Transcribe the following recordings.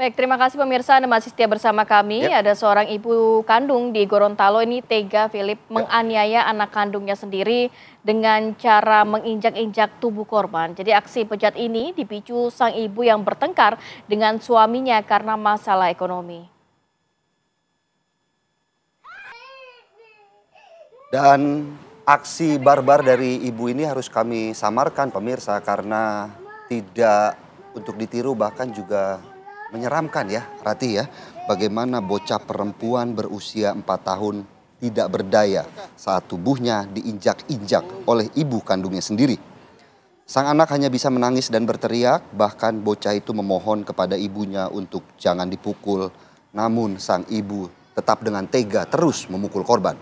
Baik, terima kasih pemirsa Anda masih setia bersama kami. Ya, Ada seorang ibu kandung di Gorontalo ini tega Philip ya. menganiaya anak kandungnya sendiri dengan cara menginjak-injak tubuh korban. Jadi aksi bejat ini dipicu sang ibu yang bertengkar dengan suaminya karena masalah ekonomi. Dan aksi barbar dari ibu ini harus kami samarkan pemirsa karena tidak untuk ditiru bahkan juga menyeramkan ya Rati ya. Bagaimana bocah perempuan berusia 4 tahun tidak berdaya saat tubuhnya diinjak-injak oleh ibu kandungnya sendiri. Sang anak hanya bisa menangis dan berteriak, bahkan bocah itu memohon kepada ibunya untuk jangan dipukul. Namun sang ibu tetap dengan tega terus memukul korban.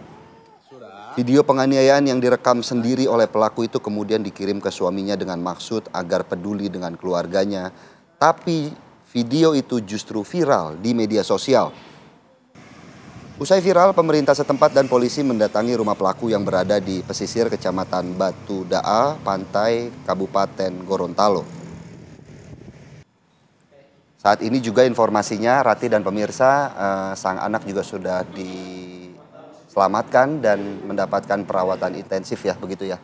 Video penganiayaan yang direkam sendiri oleh pelaku itu kemudian dikirim ke suaminya dengan maksud agar peduli dengan keluarganya. Tapi video itu justru viral di media sosial. Usai viral, pemerintah setempat dan polisi mendatangi rumah pelaku yang berada di pesisir Kecamatan Batu Daa, Pantai, Kabupaten Gorontalo. Saat ini juga informasinya Rati dan pemirsa, sang anak juga sudah diselamatkan dan mendapatkan perawatan intensif ya, begitu ya.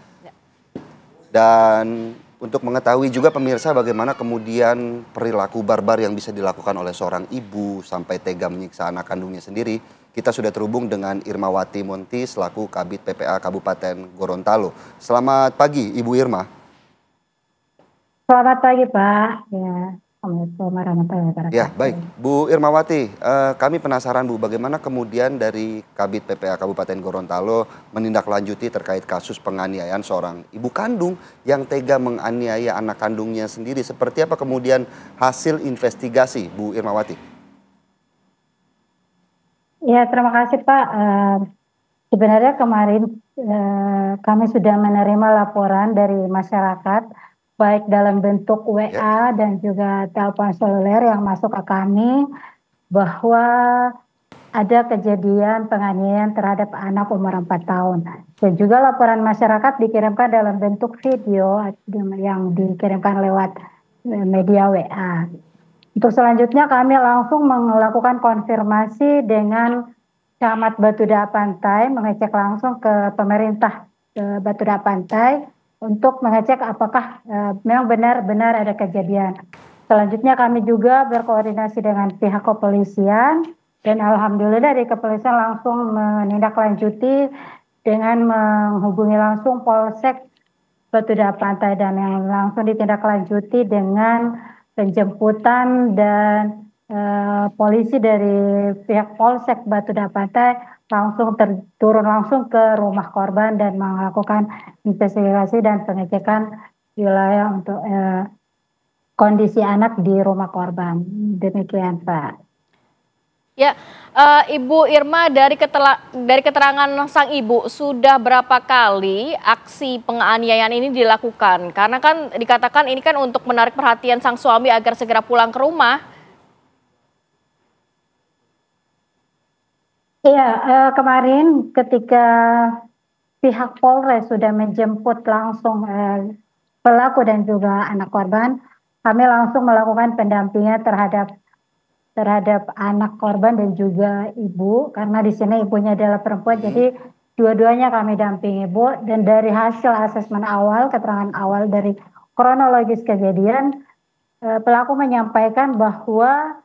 Dan untuk mengetahui juga pemirsa bagaimana kemudian perilaku barbar yang bisa dilakukan oleh seorang ibu sampai tega menyiksa anak kandungnya sendiri, kita sudah terhubung dengan Irmawati Monti selaku Kabid PPA Kabupaten Gorontalo. Selamat pagi Ibu Irma. Selamat pagi Pak. Ya, Assalamualaikum warahmatullahi Ya, wabarakatuh. baik. Bu Irmawati, kami penasaran Bu, bagaimana kemudian dari Kabid PPA Kabupaten Gorontalo menindaklanjuti terkait kasus penganiayaan seorang ibu kandung yang tega menganiaya anak kandungnya sendiri. Seperti apa kemudian hasil investigasi, Bu Irmawati? Ya, terima kasih Pak. Sebenarnya kemarin kami sudah menerima laporan dari masyarakat, baik dalam bentuk Ya, WA dan juga telepon seluler yang masuk ke kami, bahwa ada kejadian penganiayaan terhadap anak umur 4 tahun. Dan juga laporan masyarakat dikirimkan dalam bentuk video yang dikirimkan lewat media WA. Untuk selanjutnya kami langsung melakukan konfirmasi dengan Camat Batu Daa Pantai, mengecek langsung ke pemerintah Batu Daa Pantai untuk mengecek apakah memang benar-benar ada kejadian. Selanjutnya kami juga berkoordinasi dengan pihak kepolisian dan alhamdulillah dari kepolisian langsung menindaklanjuti dengan menghubungi langsung Polsek Batu Daa Pantai dan yang langsung ditindaklanjuti dengan penjemputan dan polisi dari pihak Polsek Batu Daa Pantai langsung turun langsung ke rumah korban dan melakukan investigasi dan pengecekan wilayah untuk kondisi anak di rumah korban. Demikian Pak. Ya, Ibu Irma dari keterangan sang ibu sudah berapa kali aksi penganiayaan ini dilakukan? Karena kan dikatakan ini kan untuk menarik perhatian sang suami agar segera pulang ke rumah. Iya, kemarin ketika pihak Polres sudah menjemput langsung pelaku dan juga anak korban, kami langsung melakukan pendampingan terhadap anak korban dan juga ibu, karena di sini ibunya adalah perempuan, jadi dua-duanya kami dampingi Bu. Dan dari hasil asesmen awal, keterangan awal dari kronologis kejadian, pelaku menyampaikan bahwa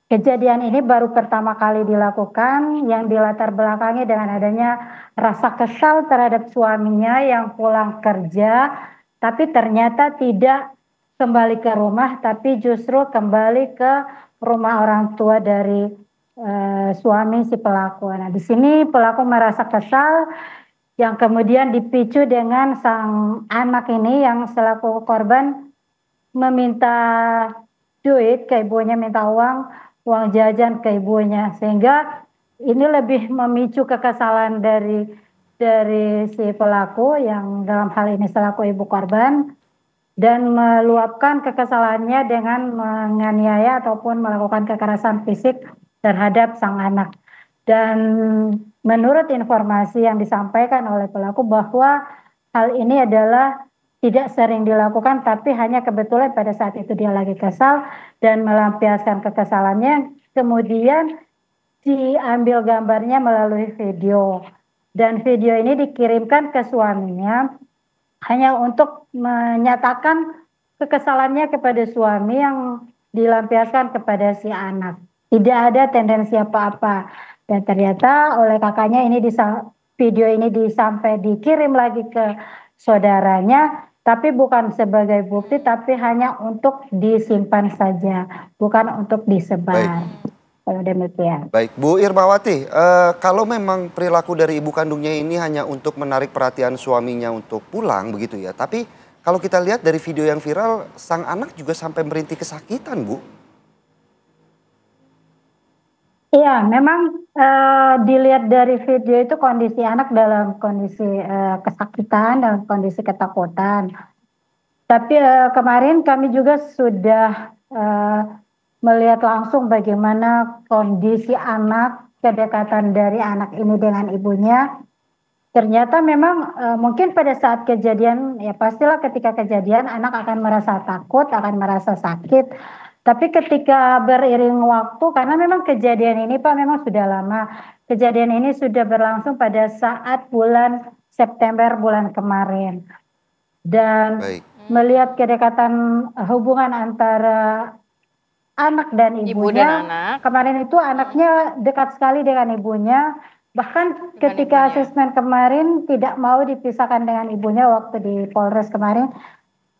kejadian ini baru pertama kali dilakukan, yang dilatar belakangi dengan adanya rasa kesal terhadap suaminya yang pulang kerja, tapi ternyata tidak kembali ke rumah, tapi justru kembali ke rumah orang tua dari suami si pelaku. Nah, di sini pelaku merasa kesal, yang kemudian dipicu dengan sang anak ini yang selaku korban meminta duit ke ibunya, minta uang jajan ke ibunya, sehingga ini lebih memicu kekesalan dari si pelaku yang dalam hal ini selaku ibu korban, dan meluapkan kekesalannya dengan menganiaya ataupun melakukan kekerasan fisik terhadap sang anak. Dan menurut informasi yang disampaikan oleh pelaku bahwa hal ini adalah tidak sering dilakukan, tapi hanya kebetulan pada saat itu dia lagi kesal dan melampiaskan kekesalannya, kemudian diambil gambarnya melalui video. Dan video ini dikirimkan ke suaminya hanya untuk menyatakan kekesalannya kepada suami yang dilampiaskan kepada si anak. Tidak ada tendensi apa-apa. Dan ternyata oleh kakaknya video ini dikirim lagi ke saudaranya, tapi bukan sebagai bukti, tapi hanya untuk disimpan saja, bukan untuk disebar. Baik. Kalau demikian. Baik, Bu Irmawati, kalau memang perilaku dari ibu kandungnya ini hanya untuk menarik perhatian suaminya untuk pulang begitu ya, tapi kalau kita lihat dari video yang viral, sang anak juga sampai merintih kesakitan, Bu. Iya, memang dilihat dari video itu kondisi anak dalam kondisi kesakitan, dalam kondisi ketakutan. Tapi kemarin kami juga sudah melihat langsung bagaimana kondisi anak, kedekatan dari anak ini dengan ibunya. Ternyata memang mungkin pada saat kejadian, ya pastilah ketika kejadian anak akan merasa takut, akan merasa sakit. Tapi ketika beriring waktu, karena memang kejadian ini Pak memang sudah lama. Kejadian ini sudah berlangsung pada saat bulan September bulan kemarin. Dan Baik. melihat kedekatan hubungan antara anak dan Ibu ibunya, dan anak. kemarin itu anaknya dekat sekali dengan ibunya. Bahkan ketika ibunya. asesmen kemarin tidak mau dipisahkan dengan ibunya waktu di Polres kemarin.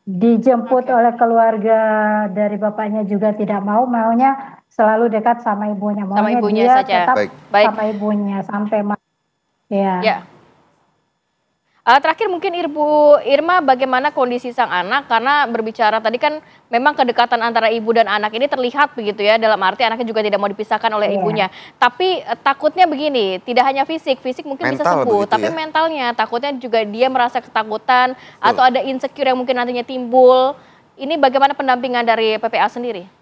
Dijemput oleh keluarga dari bapaknya juga tidak mau, maunya selalu dekat sama ibunya. Sama Maunya ibunya dia saja. tetap Baik. sama ibunya sampai ya. Ya. Terakhir mungkin Ibu Irma, bagaimana kondisi sang anak? Karena berbicara tadi kan memang kedekatan antara ibu dan anak ini terlihat begitu ya, dalam arti anaknya juga tidak mau dipisahkan oleh ibunya. Tapi takutnya begini, tidak hanya fisik mungkin bisa Mental sembuh, begitu tapi ya? mentalnya takutnya juga dia merasa ketakutan atau ada insecure yang mungkin nantinya timbul. Ini bagaimana pendampingan dari PPA sendiri?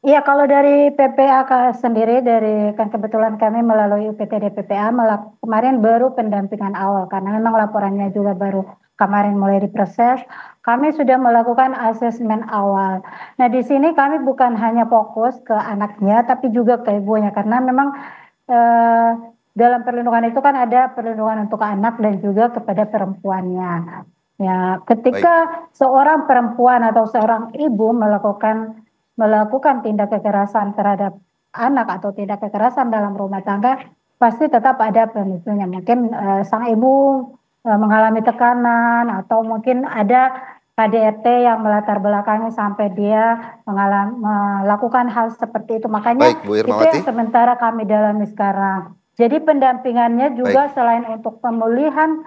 Iya, kalau dari PPA sendiri, kan kebetulan kami melalui UPTD PPA kemarin baru pendampingan awal karena memang laporannya juga baru kemarin mulai diproses. Kami sudah melakukan asesmen awal. Nah, di sini kami bukan hanya fokus ke anaknya, tapi juga ke ibunya karena memang dalam perlindungan itu kan ada perlindungan untuk anak dan juga kepada perempuannya. Ya, ketika seorang perempuan atau seorang ibu melakukan tindak kekerasan terhadap anak atau tindak kekerasan dalam rumah tangga, pasti tetap ada pemicunya. Mungkin sang ibu mengalami tekanan atau mungkin ada KDRT yang melatar belakangi sampai dia melakukan hal seperti itu. Makanya itu yang sementara kami dalami sekarang. Jadi pendampingannya juga selain untuk pemulihan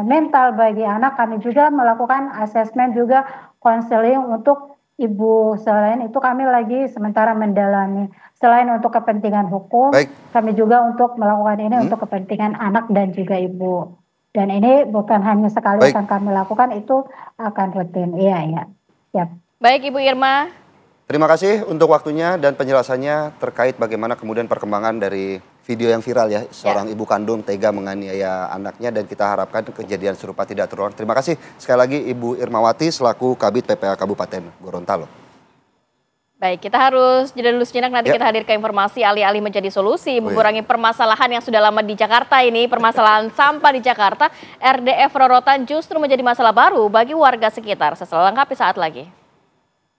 mental bagi anak, kami juga melakukan asesmen juga konseling untuk ibu. Selain itu kami lagi sementara mendalami. Selain untuk kepentingan hukum, kami juga untuk melakukan ini untuk kepentingan anak dan juga ibu. Dan ini bukan hanya sekali akan kami lakukan, itu akan rutin. Iya. Siap. Baik Ibu Irma. Terima kasih untuk waktunya dan penjelasannya terkait bagaimana kemudian perkembangan dari video yang viral ya, seorang ibu kandung tega menganiaya anaknya, dan kita harapkan kejadian serupa tidak terulang. Terima kasih sekali lagi Ibu Irmawati selaku Kabid PPA Kabupaten Gorontalo. Baik, kita harus jeda dulu sejenak, nanti kita hadir ke informasi alih-alih menjadi solusi mengurangi permasalahan yang sudah lama di Jakarta ini, permasalahan sampah di Jakarta. RDF Rorotan justru menjadi masalah baru bagi warga sekitar. Setelah lengkap saat lagi.